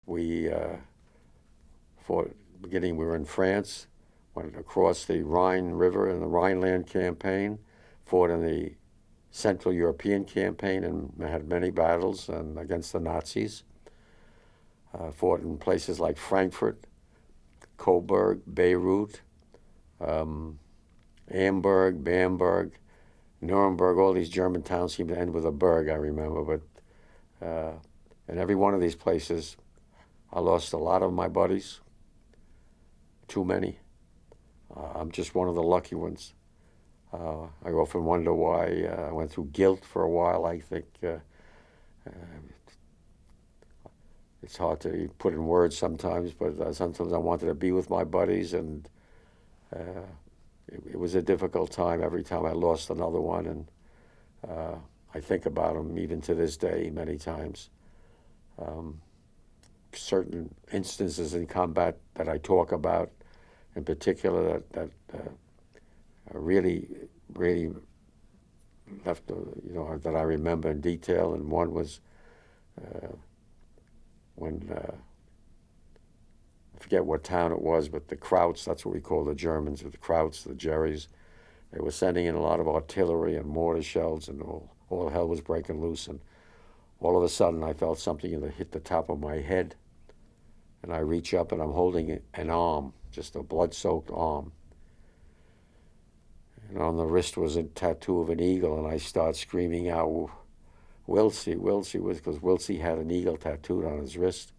We fought, beginning we were in France, went across the Rhine River in the Rhineland campaign, fought in the Central European campaign and had many battles against the Nazis. Fought in places like Frankfurt, Coburg, Beirut, Amberg, Bamberg, Nuremberg. All these German towns seem to end with a berg, I remember. But in every one of these places, I lost a lot of my buddies. Too many. I'm just one of the lucky ones. I often wonder why I went through guilt for a while. I think it's hard to put in words sometimes, but sometimes I wanted to be with my buddies, and it was a difficult time every time I lost another one, and I think about them even to this day many times. Certain instances in combat that I talk about, in particular, that really left, that I remember in detail. And one was when I forget what town it was, but the Krauts, that's what we call the Germans, the Krauts, the Jerrys. They were sending in a lot of artillery and mortar shells, and all hell was breaking loose. And all of a sudden, I felt something hit the top of my head, and I reach up, and I'm holding an arm, just a blood-soaked arm. And on the wrist was a tattoo of an eagle, and I start screaming out, Wilsey, because Wilsey had an eagle tattooed on his wrist,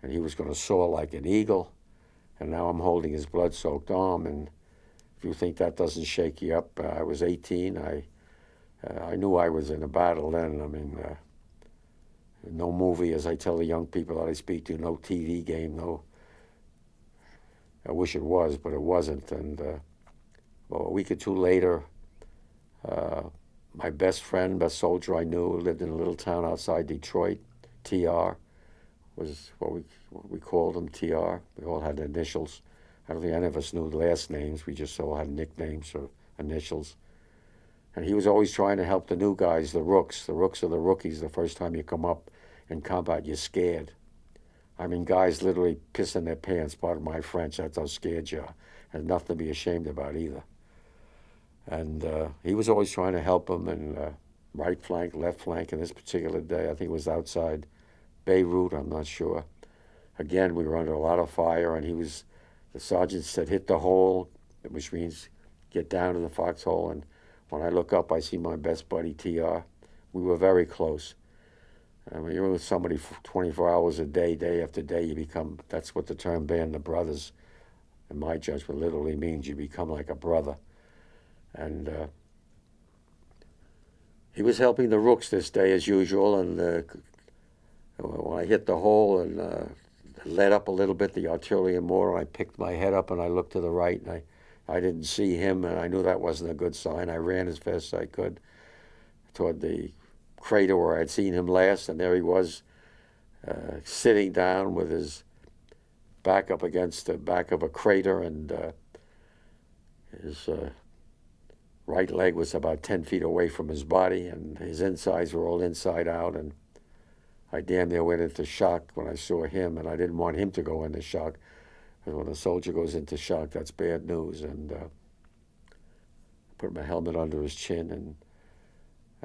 and he was going to soar like an eagle, and now I'm holding his blood-soaked arm. And if you think that doesn't shake you up, I was 18. I knew I was in a battle then. I mean, no movie, as I tell the young people that I speak to, no TV game, no. I wish it was, but it wasn't. And a week or two later, my best friend, best soldier I knew, who lived in a little town outside Detroit, TR, was what we called him, TR. We all had initials. I don't think any of us knew last names. We just all had nicknames or initials. And he was always trying to help the new guys, the rooks. The rooks are the rookies. The first time you come up in combat, you're scared. I mean, guys literally pissing their pants, pardon my French, that's how scared you are. There's nothing to be ashamed about either. And he was always trying to help him, and right flank, left flank. And this particular day, I think it was outside Beirut, I'm not sure. Again, we were under a lot of fire, and the sergeant said, hit the hole, which means get down in the foxhole. And when I look up, I see my best buddy, TR. We were very close. I mean, you're with somebody for 24 hours a day, day after day, you become, that's what the term band of brothers, in my judgment, literally means. You become like a brother. And he was helping the rooks this day as usual, and when I hit the hole and let up a little bit, the artillery and mortar, I picked my head up and I looked to the right, and I didn't see him, and I knew that wasn't a good sign. I ran as fast as I could toward the crater where I'd seen him last, and there he was, sitting down with his back up against the back of a crater, and his right leg was about 10 feet away from his body, and his insides were all inside out, and I damn near went into shock when I saw him, and I didn't want him to go into shock, because when a soldier goes into shock, that's bad news. And put my helmet under his chin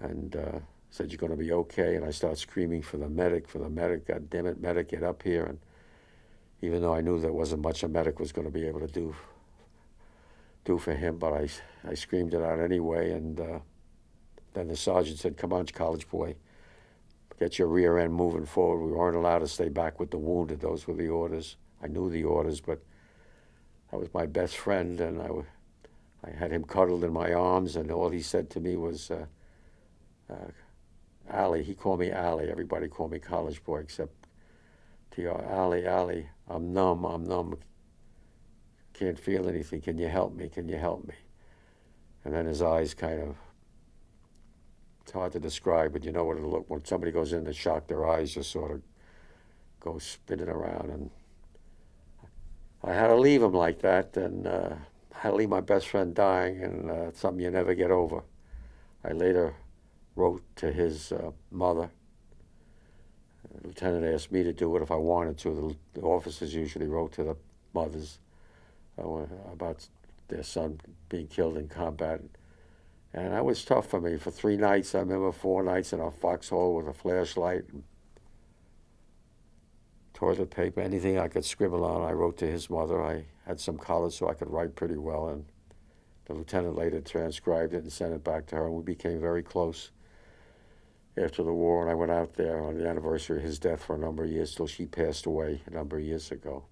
and said, you're going to be okay. And I start screaming for the medic, God damn it, medic, get up here. And even though I knew there wasn't much a medic was going to be able to do for him, but I screamed it out anyway. And then the sergeant said, come on, college boy, get your rear end moving forward. We weren't allowed to stay back with the wounded. Those were the orders. I knew the orders, but that was my best friend, and I had him cuddled in my arms, and all he said to me was, Allie. He called me Allie. Everybody called me college boy except TR. Allie, I'm numb. Can't feel anything. Can you help me? And then his eyes kind of, it's hard to describe, but you know what it'll look when somebody goes into shock, their eyes just sort of go spinning around. And I had to leave him like that, and I had to leave my best friend dying, and it's something you never get over. I later wrote to his mother, lieutenant asked me to do it if I wanted to. The officers usually wrote to the mothers about their son being killed in combat. And that was tough for me. For 3 nights, I remember 4 nights in a foxhole with a flashlight, and toilet paper, anything I could scribble on, I wrote to his mother. I had some college, so I could write pretty well, and the lieutenant later transcribed it and sent it back to her, and we became very close after the war. And I went out there on the anniversary of his death for a number of years till she passed away a number of years ago.